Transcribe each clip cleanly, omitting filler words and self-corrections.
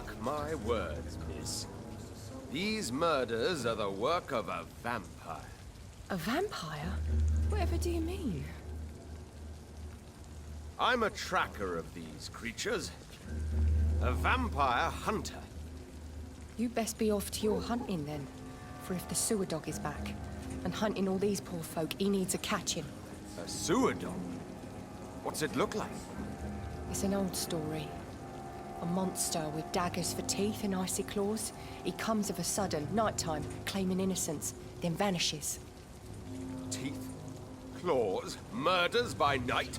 Mark my words, miss. These murders are the work of a vampire. A vampire? Whatever do you mean? I'm a tracker of these creatures. A vampire hunter. You best be off to your hunting then. For if the sewer dog is back, and hunting all these poor folk, he needs a catching. A sewer dog? What's it look like? It's an old story. A monster with daggers for teeth and icy claws. He comes of a sudden, nighttime, claiming innocence, then vanishes. Teeth, claws, murders by night?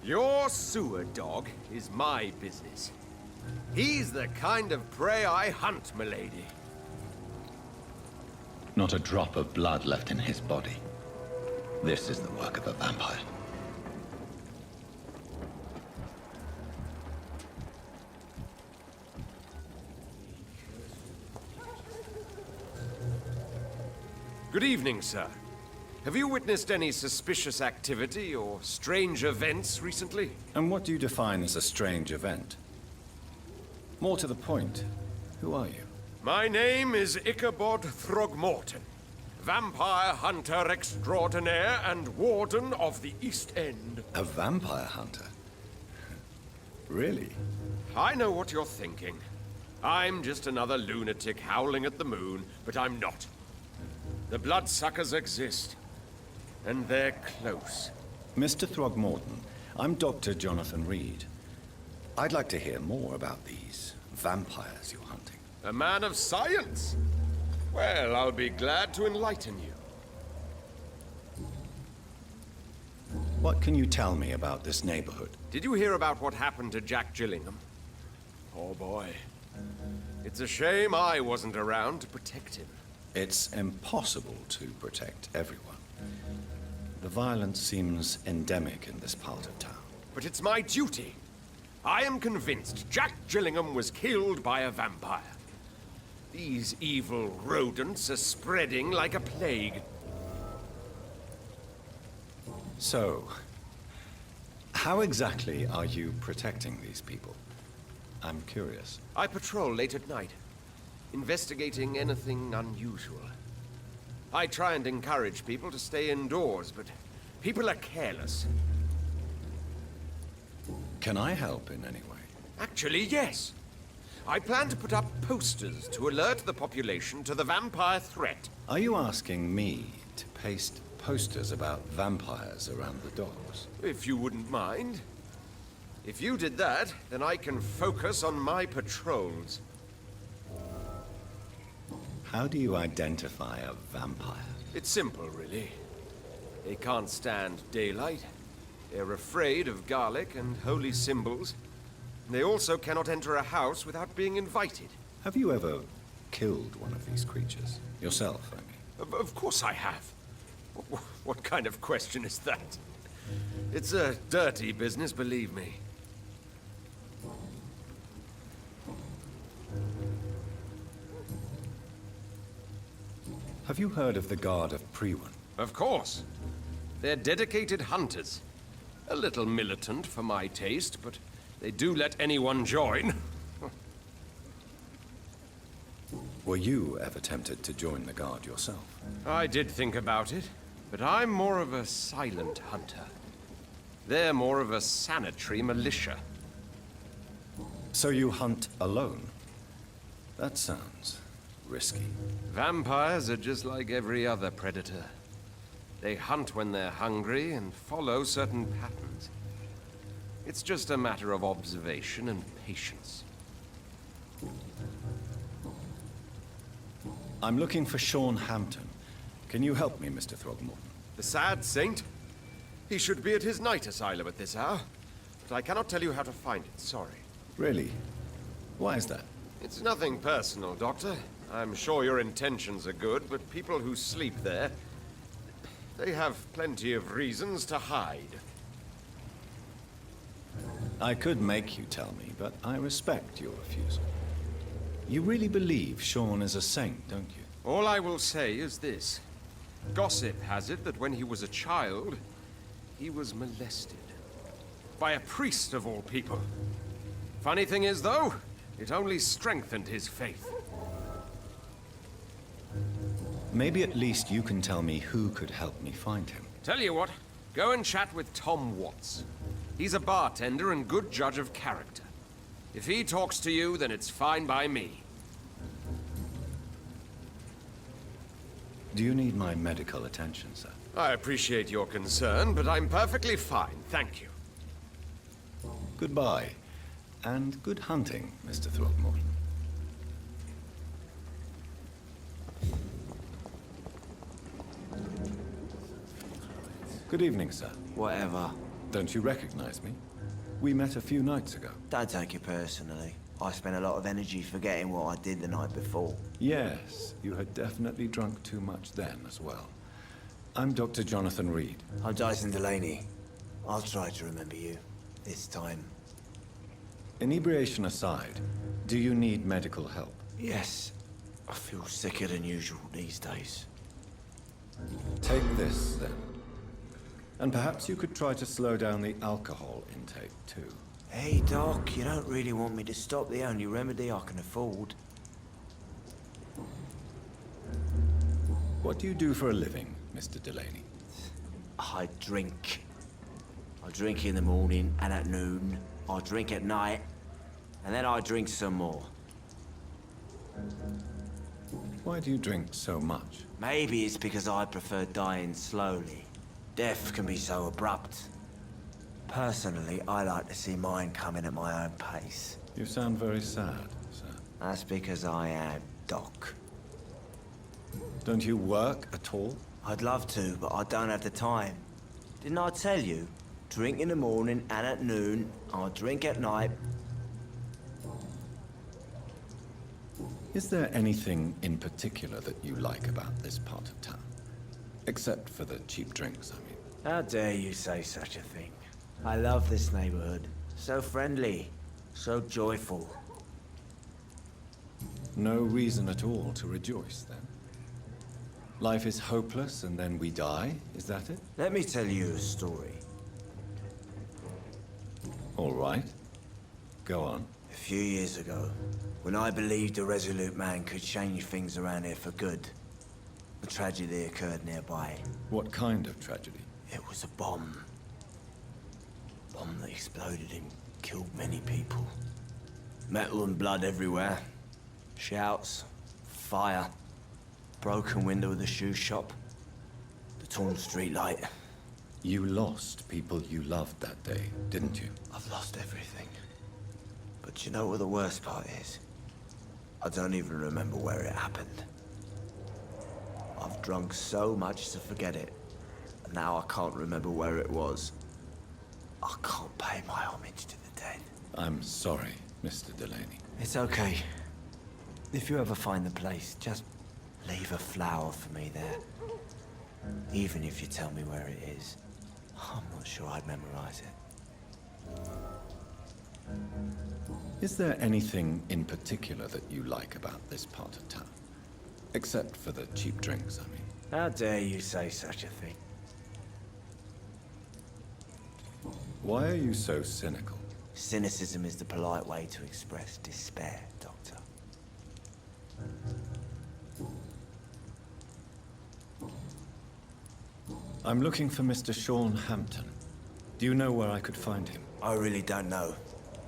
Your sewer dog is my business. He's the kind of prey I hunt, milady. Not a drop of blood left in his body. This is the work of a vampire. Good evening, sir. Have you witnessed any suspicious activity or strange events recently? And what do you define as a strange event? More to the point, who are you? My name is Ichabod Throgmorton, vampire hunter extraordinaire and warden of the East End. A vampire hunter? Really? I know what you're thinking. I'm just another lunatic howling at the moon, but I'm not. The bloodsuckers exist, and they're close. Mr. Throgmorton, I'm Dr. Jonathan Reid. I'd like to hear more about these vampires you're hunting. A man of science? Well, I'll be glad to enlighten you. What can you tell me about this neighborhood? Did you hear about what happened to Jack Gillingham? Poor boy. It's a shame I wasn't around to protect him. It's impossible to protect everyone. The violence seems endemic in this part of town. But it's my duty. I am convinced Jack Gillingham was killed by a vampire. These evil rodents are spreading like a plague. So, how exactly are you protecting these people? I'm curious. I patrol late at night, investigating anything unusual. I try and encourage people to stay indoors, but people are careless. Can I help in any way? Actually, yes. I plan to put up posters to alert the population to the vampire threat. Are you asking me to paste posters about vampires around the docks? If you wouldn't mind. If you did that, then I can focus on my patrols. How do you identify a vampire? It's simple, really. They can't stand daylight. They're afraid of garlic and holy symbols. They also cannot enter a house without being invited. Have you ever killed one of these creatures? Yourself, I mean. Of course I have. What kind of question is that? It's a dirty business, believe me. Have you heard of the Guard of Priwen? Of course. They're dedicated hunters. A little militant for my taste, but they do let anyone join. Were you ever tempted to join the Guard yourself? I did think about it, but I'm more of a silent hunter. They're more of a sanitary militia. So you hunt alone? That sounds risky. Vampires are just like every other predator. They hunt when they're hungry and follow certain patterns. It's just a matter of observation and patience. I'm looking for Sean Hampton. Can you help me, Mr. Throgmorton? The sad saint? He should be at his night asylum at this hour. But I cannot tell you how to find it, sorry. Really? Why is that? It's nothing personal, Doctor. I'm sure your intentions are good, but people who sleep there, they have plenty of reasons to hide. I could make you tell me, but I respect your refusal. You really believe Sean is a saint, don't you? All I will say is this. Gossip has it that when he was a child, he was molested. By a priest of all people. Funny thing is, though, it only strengthened his faith. Maybe at least you can tell me who could help me find him. Tell you what, go and chat with Tom Watts. He's a bartender and good judge of character. If he talks to you, then it's fine by me. Do you need my medical attention, sir? I appreciate your concern, but I'm perfectly fine, thank you. Goodbye. And good hunting, Mr. Throckmorton. Good evening, sir. Whatever. Don't you recognize me? We met a few nights ago. Don't take it personally. I spent a lot of energy forgetting what I did the night before. Yes, you had definitely drunk too much then as well. I'm Dr. Jonathan Reid. I'm Dyson Delaney. I'll try to remember you. This time. Inebriation aside, do you need medical help? Yes. I feel sicker than usual these days. Take this, then. And perhaps you could try to slow down the alcohol intake, too. Hey, Doc, you don't really want me to stop the only remedy I can afford. What do you do for a living, Mr. Delaney? I drink. I drink in the morning and at noon. I drink at night. And then I drink some more. Why do you drink so much? Maybe it's because I prefer dying slowly. Death can be so abrupt. Personally, I like to see mine coming at my own pace. You sound very sad, sir. That's because I am, Doc. Don't you work at all? I'd love to, but I don't have the time. Didn't I tell you? Drink in the morning and at noon. I'll drink at night. Is there anything in particular that you like about this part of town? Except for the cheap drinks, I mean. How dare you say such a thing? I love this neighborhood. So friendly. So joyful. No reason at all to rejoice, then? Life is hopeless and then we die, is that it? Let me tell you a story. All right. Go on. A few years ago, when I believed a resolute man could change things around here for good, a tragedy occurred nearby. What kind of tragedy? It was a bomb. Bomb that exploded and killed many people. Metal and blood everywhere. Shouts, fire, broken window of the shoe shop, the torn streetlight. You lost people you loved that day, didn't you? I've lost everything. But you know what the worst part is? I don't even remember where it happened. I've drunk so much to forget it. And now I can't remember where it was. I can't pay my homage to the dead. I'm sorry, Mr. Delaney. It's okay. If you ever find the place, just leave a flower for me there. Even if you tell me where it is. I'm not sure I'd memorize it. Is there anything in particular that you like about this part of town? Except for the cheap drinks, I mean. How dare you say such a thing? Why are you so cynical? Cynicism is the polite way to express despair, Doctor. I'm looking for Mr. Sean Hampton. Do you know where I could find him? I really don't know.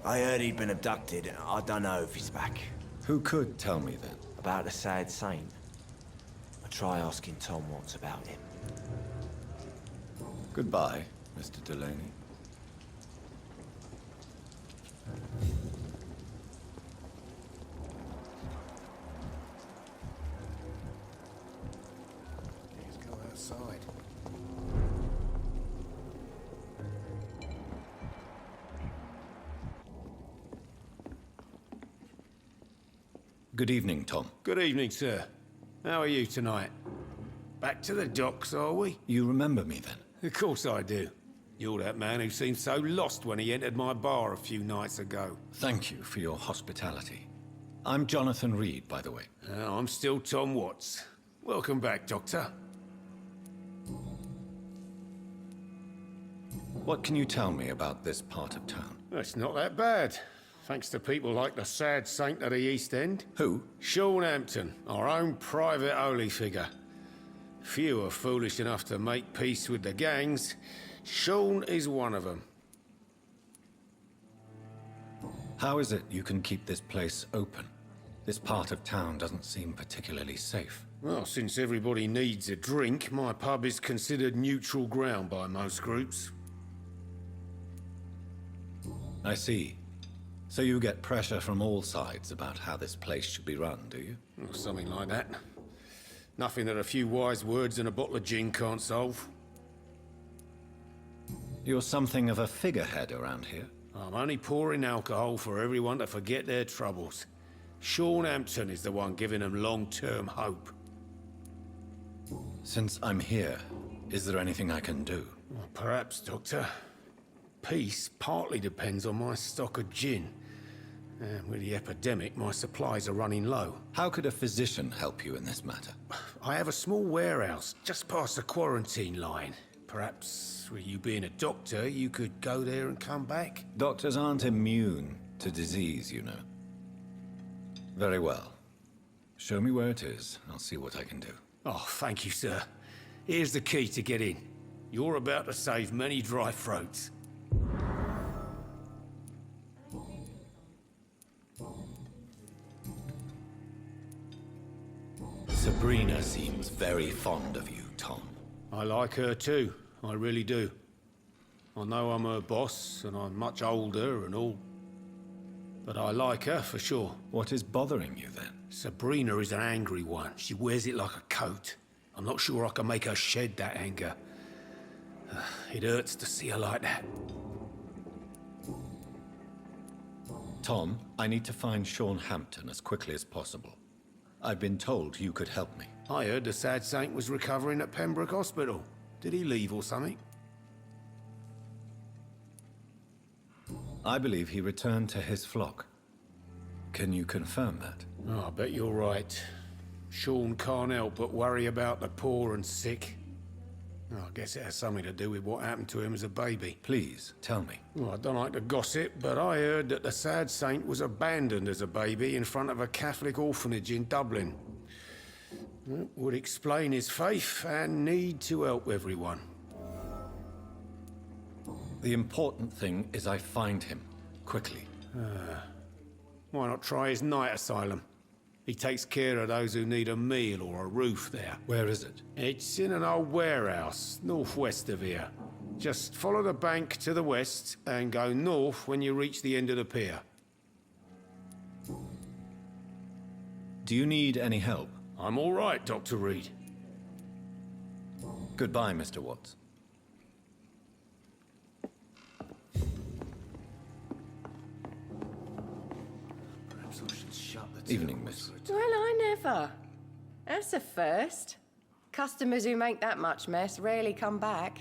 I heard he'd been abducted. I don't know if he's back. Who could tell me then? About the sad saint? I'll try asking Tom Watts about him. Goodbye, Mr. Delaney. Let's go outside. Good evening, Tom. Good evening, sir. How are you tonight? Back to the docks, are we? You remember me then? Of course I do. You're that man who seemed so lost when he entered my bar a few nights ago. Thank you for your hospitality. I'm Jonathan Reid, by the way. I'm still Tom Watts. Welcome back, Doctor. What can you tell me about this part of town? It's not that bad. Thanks to people like the sad saint of the East End. Who? Sean Hampton, our own private holy figure. Few are foolish enough to make peace with the gangs. Sean is one of them. How is it you can keep this place open? This part of town doesn't seem particularly safe. Well, since everybody needs a drink, my pub is considered neutral ground by most groups. I see. So you get pressure from all sides about how this place should be run, do you? Or something like that. Nothing that a few wise words and a bottle of gin can't solve. You're something of a figurehead around here. I'm only pouring alcohol for everyone to forget their troubles. Sean Hampton is the one giving them long-term hope. Since I'm here, is there anything I can do? Well, perhaps, Doctor. Peace partly depends on my stock of gin. And with the epidemic, my supplies are running low. How could a physician help you in this matter? I have a small warehouse just past the quarantine line. Perhaps, with you being a doctor, you could go there and come back? Doctors aren't immune to disease, you know. Very well. Show me where it is. I'll see what I can do. Oh, thank you, sir. Here's the key to get in. You're about to save many dry throats. Sabrina seems very fond of you, Tom. I like her too, I really do. I know I'm her boss, and I'm much older and all. But I like her for sure. What is bothering you then? Sabrina is an angry one. She wears it like a coat. I'm not sure I can make her shed that anger. It hurts to see her like that. Tom, I need to find Sean Hampton as quickly as possible. I've been told you could help me. I heard the sad saint was recovering at Pembroke Hospital. Did he leave or something? I believe he returned to his flock. Can you confirm that? Oh, I bet you're right. Sean can't help but worry about the poor and sick. Oh, I guess it has something to do with what happened to him as a baby. Please, tell me. Well, I don't like to gossip, but I heard that the sad saint was abandoned as a baby in front of a Catholic orphanage in Dublin. That would explain his faith and need to help everyone. The important thing is I find him, quickly. Why not try his night asylum? He takes care of those who need a meal or a roof there. Where is it? It's in an old warehouse, northwest of here. Just follow the bank to the west and go north when you reach the end of the pier. Do you need any help? I'm all right, Dr. Reid. Goodbye, Mr. Watts. Perhaps I should shut the Evening, miss. Well, I never. That's a first. Customers who make that much mess rarely come back.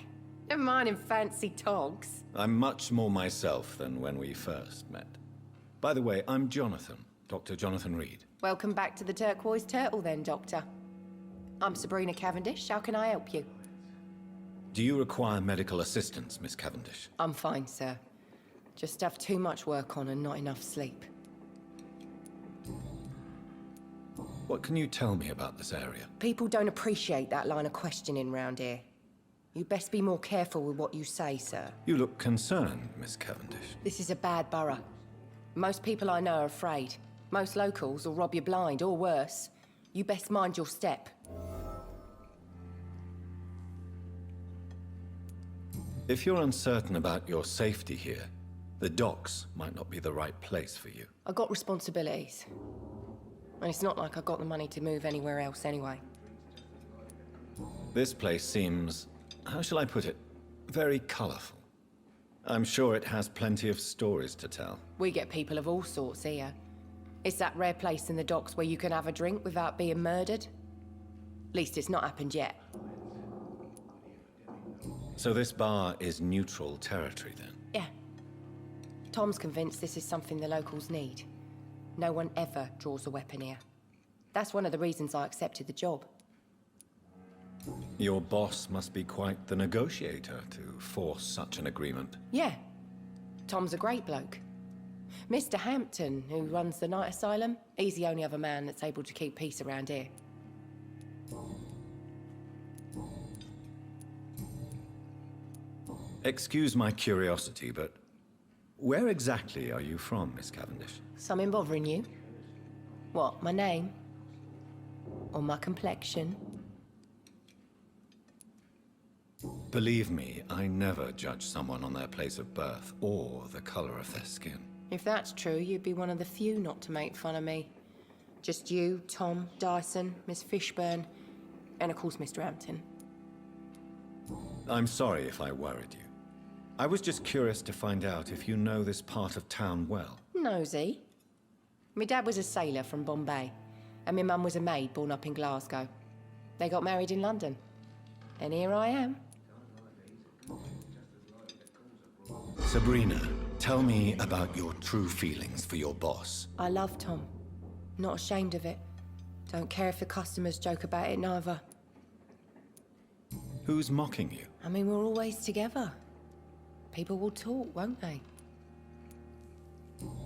Never mind in fancy togs. I'm much more myself than when we first met. By the way, I'm Jonathan, Dr. Jonathan Reid. Welcome back to the Turquoise Turtle then, Doctor. I'm Sabrina Cavendish. How can I help you? Do you require medical assistance, Miss Cavendish? I'm fine, sir. Just have too much work on and not enough sleep. What can you tell me about this area? People don't appreciate that line of questioning round here. You best be more careful with what you say, sir. You look concerned, Miss Cavendish. This is a bad borough. Most people I know are afraid. Most locals will rob you blind, or worse. You best mind your step. If you're uncertain about your safety here, the docks might not be the right place for you. I got responsibilities. And it's not like I got the money to move anywhere else anyway. This place seems, how shall I put it, very colorful. I'm sure it has plenty of stories to tell. We get people of all sorts here. It's that rare place in the docks where you can have a drink without being murdered. At least it's not happened yet. So this bar is neutral territory then? Yeah. Tom's convinced this is something the locals need. No one ever draws a weapon here. That's one of the reasons I accepted the job. Your boss must be quite the negotiator to force such an agreement. Yeah. Tom's a great bloke. Mr. Hampton, who runs the night asylum, he's the only other man that's able to keep peace around here. Excuse my curiosity, but where exactly are you from, Miss Cavendish? Something bothering you? What, my name? Or my complexion? Believe me, I never judge someone on their place of birth or the color of their skin. If that's true, you'd be one of the few not to make fun of me. Just you, Tom, Dyson, Miss Fishburne, and of course Mr. Hampton. I'm sorry if I worried you. I was just curious to find out if you know this part of town well. Nosy. My dad was a sailor from Bombay, and my mum was a maid born up in Glasgow. They got married in London. And here I am. Sabrina, tell me about your true feelings for your boss. I love Tom. Not ashamed of it. Don't care if the customers joke about it, neither. Who's mocking you? I mean, we're always together. People will talk, won't they?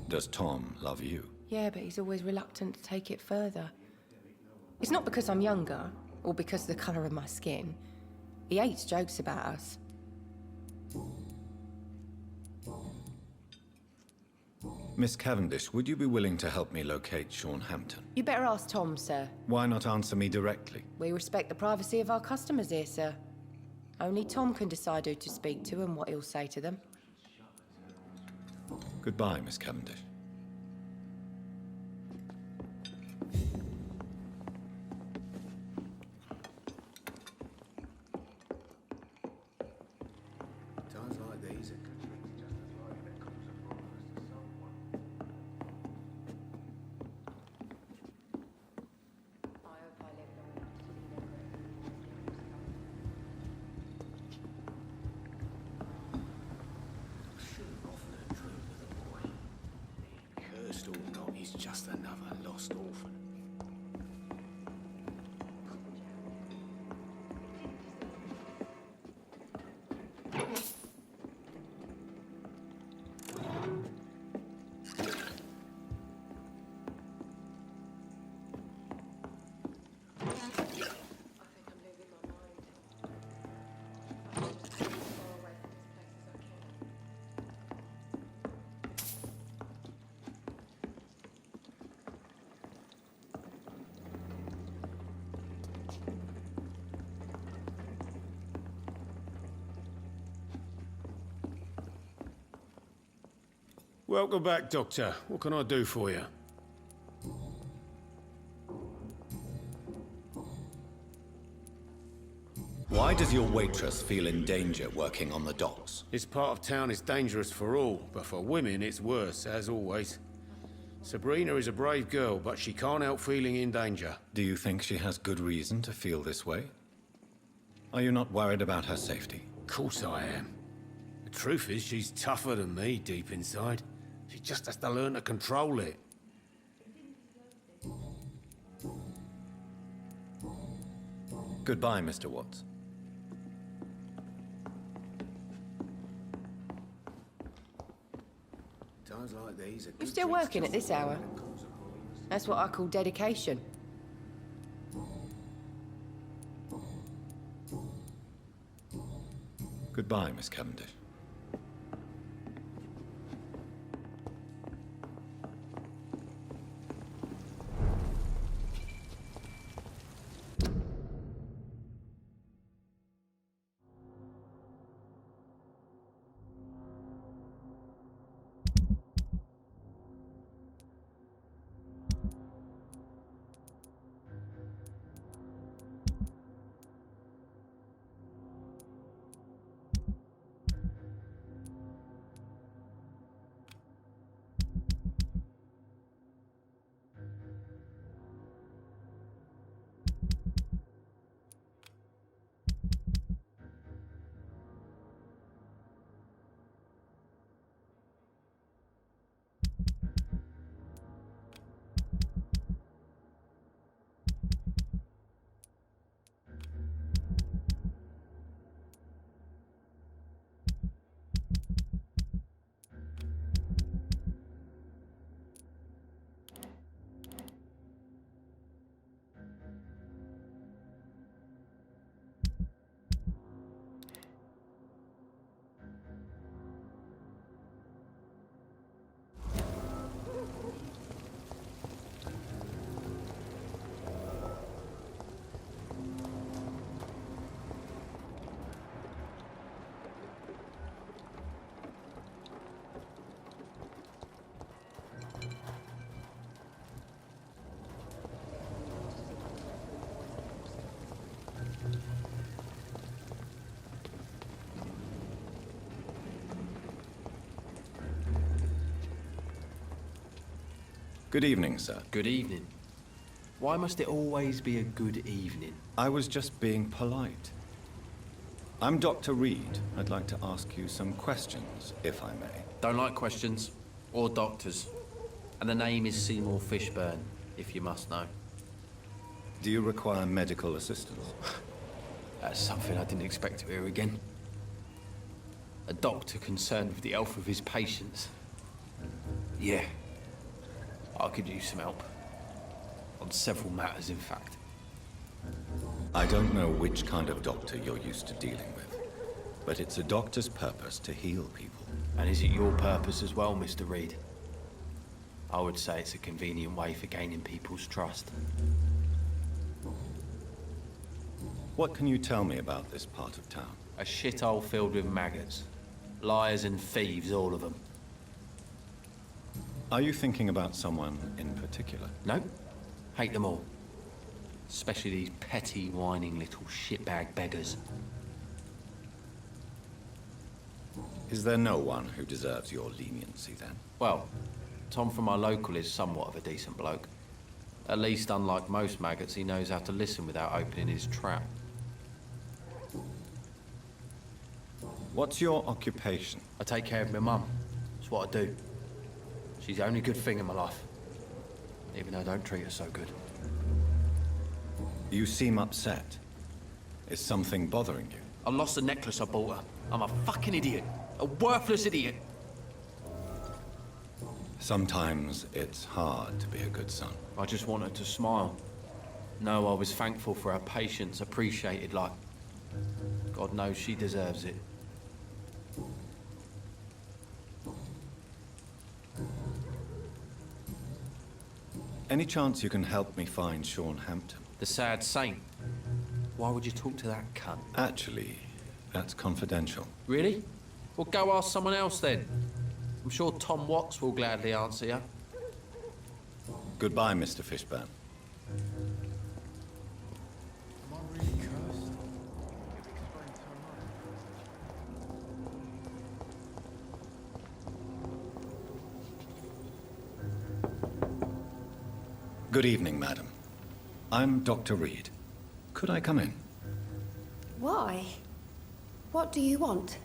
Does Tom love you? Yeah, but he's always reluctant to take it further. It's not because I'm younger, or because of the colour of my skin. He hates jokes about us. Miss Cavendish, would you be willing to help me locate Sean Hampton? You better ask Tom, sir. Why not answer me directly? We respect the privacy of our customers here, sir. Only Tom can decide who to speak to and what he'll say to them. Goodbye, Miss Cavendish. Times like these, cursed or not, he's just another lost orphan. Welcome back, Doctor. What can I do for you? Why does your waitress feel in danger working on the docks? This part of town is dangerous for all, but for women it's worse, as always. Sabrina is a brave girl, but she can't help feeling in danger. Do you think she has good reason to feel this way? Are you not worried about her safety? Of course I am. The truth is, she's tougher than me deep inside. She just has to learn to control it. Goodbye, Mr. Watts. Times like these are You're still working at this hour? That's what I call dedication. Goodbye, Miss Cavendish. Good evening, sir. Good evening. Why must it always be a good evening? I was just being polite. I'm Dr. Reid. I'd like to ask you some questions, if I may. Don't like questions. Or doctors. And the name is Seymour Fishburne, if you must know. Do you require medical assistance? That's something I didn't expect to hear again. A doctor concerned with the health of his patients. Yeah. I could use some help. On several matters, in fact. I don't know which kind of doctor you're used to dealing with, but it's a doctor's purpose to heal people. And is it your purpose as well, Mr. Reid? I would say it's a convenient way for gaining people's trust. What can you tell me about this part of town? A shithole filled with maggots. Liars and thieves, all of them. Are you thinking about someone in particular? No. Hate them all. Especially these petty, whining little shitbag beggars. Is there no one who deserves your leniency, then? Well, Tom from our local is somewhat of a decent bloke. At least, unlike most maggots, he knows how to listen without opening his trap. What's your occupation? I take care of my mum. It's what I do. She's the only good thing in my life. Even though I don't treat her so good. You seem upset. Is something bothering you? I lost the necklace I bought her. I'm a fucking idiot. A worthless idiot. Sometimes it's hard to be a good son. I just want her to smile. No, I was thankful for her patience, appreciated like... God knows she deserves it. Any chance you can help me find Sean Hampton? The sad saint. Why would you talk to that cunt? Actually, that's confidential. Really? Well, go ask someone else then. I'm sure Tom Watts will gladly answer you. Goodbye, Mr. Fishburne. Good evening, madam. I'm Dr. Reid. Could I come in? Why? What do you want?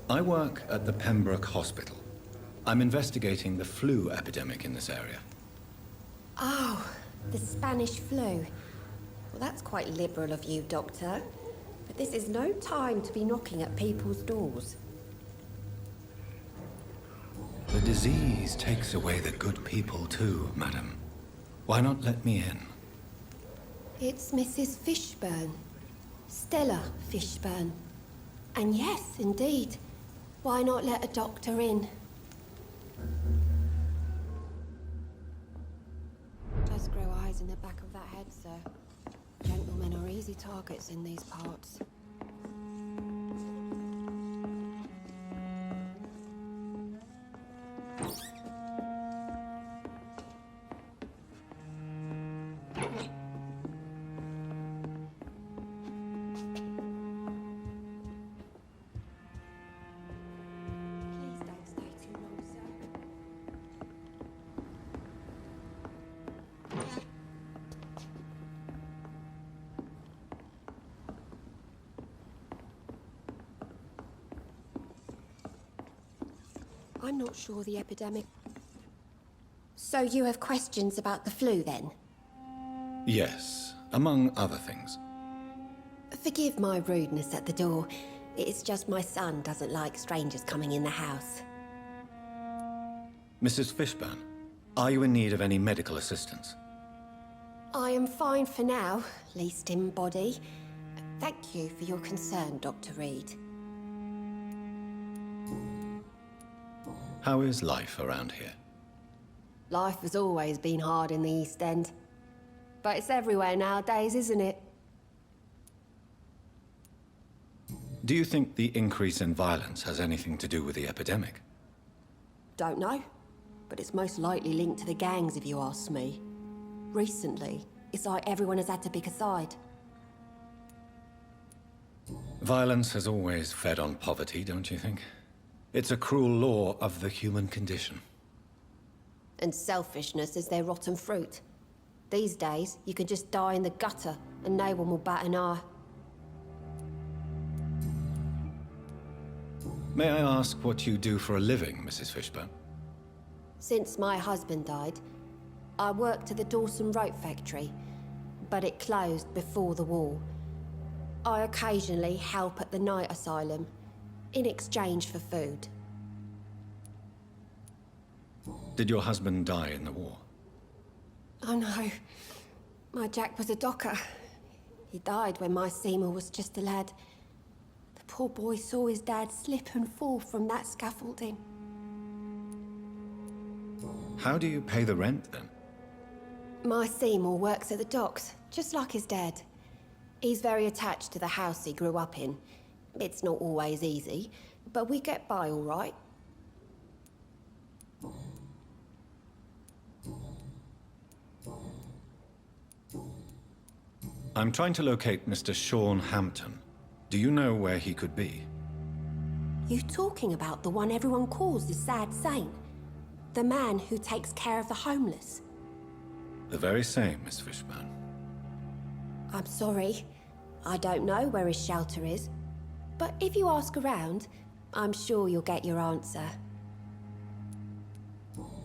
I work at the Pembroke Hospital. I'm investigating the flu epidemic in this area. Oh, the Spanish flu. Well, that's quite liberal of you, Doctor. But this is no time to be knocking at people's doors. The disease takes away the good people too, madam. Why not let me in? It's Mrs. Fishburne. Stella Fishburne. And yes, indeed. Why not let a doctor in? Does grow eyes in the back of that head, sir. Gentlemen are easy targets in these parts. Please don't stay too long, sir. I'm not sure the epidemic... So you have questions about the flu, then? Yes, among other things. Forgive my rudeness at the door. It's just my son doesn't like strangers coming in the house. Mrs. Fishburne, are you in need of any medical assistance? I am fine for now, least in body. Thank you for your concern, Dr. Reid. How is life around here? Life has always been hard in the East End. But it's everywhere nowadays, isn't it? Do you think the increase in violence has anything to do with the epidemic? Don't know. But it's most likely linked to the gangs, if you ask me. Recently, it's like everyone has had to pick a side. Violence has always fed on poverty, don't you think? It's a cruel law of the human condition. and selfishness is their rotten fruit. These days, you can just die in the gutter and no one will bat an eye. May I ask what you do for a living, Mrs. Fishburne? Since my husband died, I worked at the Dawson Rope factory, but it closed before the war. I occasionally help at the night asylum, in exchange for food. Did your husband die in the war? Oh no, my Jack was a docker. He died when my Seymour was just a lad. The poor boy saw his dad slip and fall from that scaffolding. How do you pay the rent, then? My Seymour works at the docks, just like his dad. He's very attached to the house he grew up in. It's not always easy, but we get by all right. I'm trying to locate Mr. Sean Hampton. Do you know where he could be? You talking about the one everyone calls the Sad Saint? The man who takes care of the homeless? The very same, Miss Fishburne. I'm sorry. I don't know where his shelter is. But if you ask around, I'm sure you'll get your answer.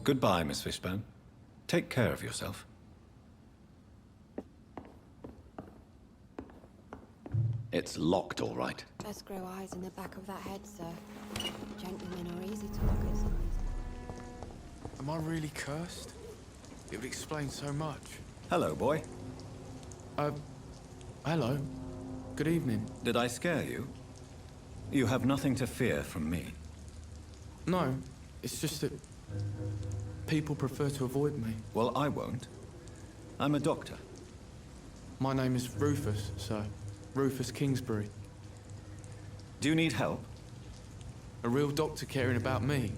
Goodbye, Miss Fishburne. Take care of yourself. It's locked, all right. Just grow eyes in the back of that head, sir. Gentlemen are easy to look at sometimes. Am I really cursed? It would explain so much. Hello, boy. Hello. Good evening. Did I scare you? You have nothing to fear from me. No, it's just that people prefer to avoid me. Well, I won't. I'm a doctor. My name is Rufus, sir. Rufus Kingsbury. Do you need help? A real doctor caring about me.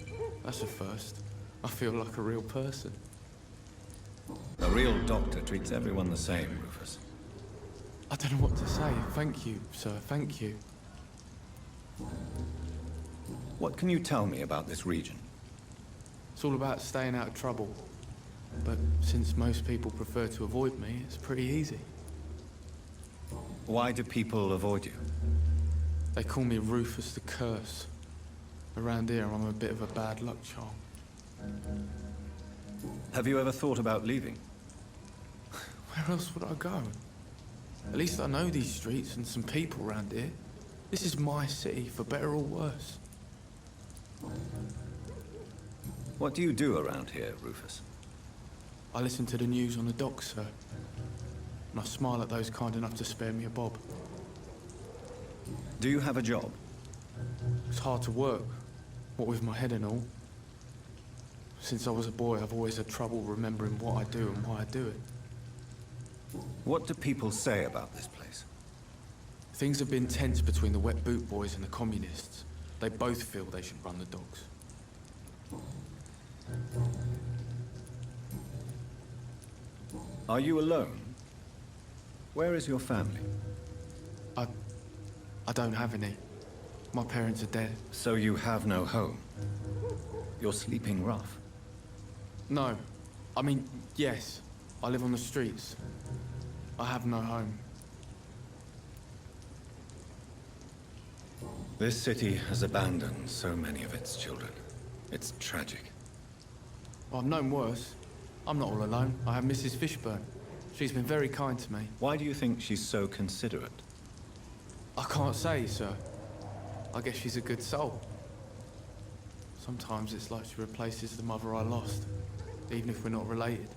That's a first. I feel like a real person. A real doctor treats everyone the same, Rufus. I don't know what to say. Thank you, sir. Thank you. What can you tell me about this region? It's all about staying out of trouble. But since most people prefer to avoid me, it's pretty easy. Why do people avoid you? They call me Rufus the Curse. Around here, I'm a bit of a bad luck charm. Have you ever thought about leaving? Where else would I go? At least I know these streets and some people around here. This is my city, for better or worse. What do you do around here, Rufus? I listen to the news on the docks, sir. And I smile at those kind enough to spare me a bob. Do you have a job? It's hard to work, what with my head and all. Since I was a boy, I've always had trouble remembering what I do and why I do it. What do people say about this place? Things have been tense between the wet boot boys and the communists. They both feel they should run the docks. Are you alone? Where is your family? I don't have any. My parents are dead. So you have no home? You're sleeping rough. No. I mean, yes. I live on the streets. I have no home. This city has abandoned so many of its children. It's tragic. I've known worse. I'm not all alone. I have Mrs. Fishburne. She's been very kind to me. Why do you think she's so considerate? I can't say, sir. I guess she's a good soul. Sometimes it's like she replaces the mother I lost, even if we're not related.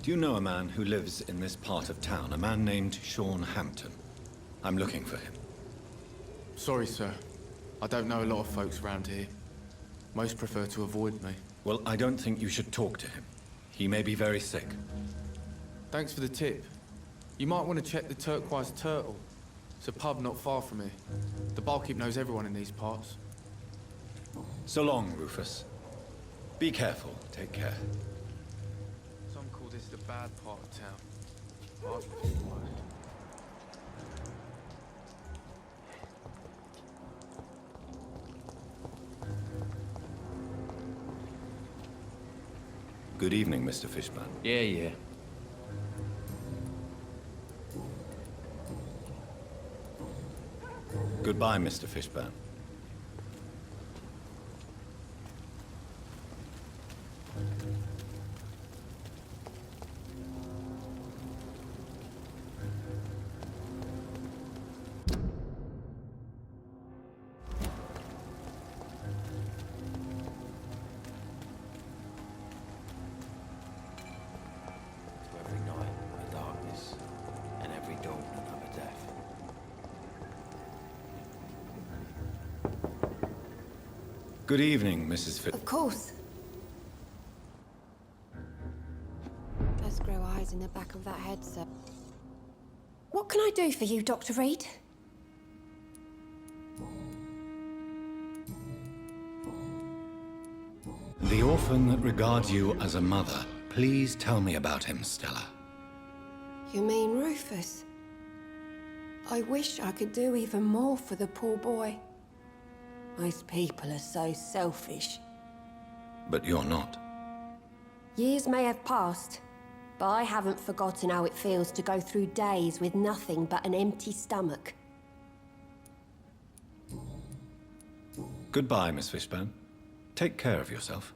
Do you know a man who lives in this part of town? A man named Sean Hampton. I'm looking for him. Sorry, sir. I don't know a lot of folks around here. Most prefer to avoid me. Well, I don't think you should talk to him. He may be very sick. Thanks for the tip. You might want to check the Turquoise Turtle. It's a pub not far from here. The barkeep knows everyone in these parts. So long, Rufus. Be careful. Take care. Some call this the bad part of town. Hardly feel right. Good evening, Mr. Fishburne. Yeah. Goodbye, Mr. Fishburne. Every night, a darkness, and every dawn, another death. Good evening, Mrs. Of course. Does grow eyes in the back of that head, sir. What can I do for you, Dr. Reid? The orphan that regards you as a mother. Please tell me about him, Stella. You mean Rufus? I wish I could do even more for the poor boy. Most people are so selfish. But you're not. Years may have passed, but I haven't forgotten how it feels to go through days with nothing but an empty stomach. Goodbye, Miss Fishburne. Take care of yourself.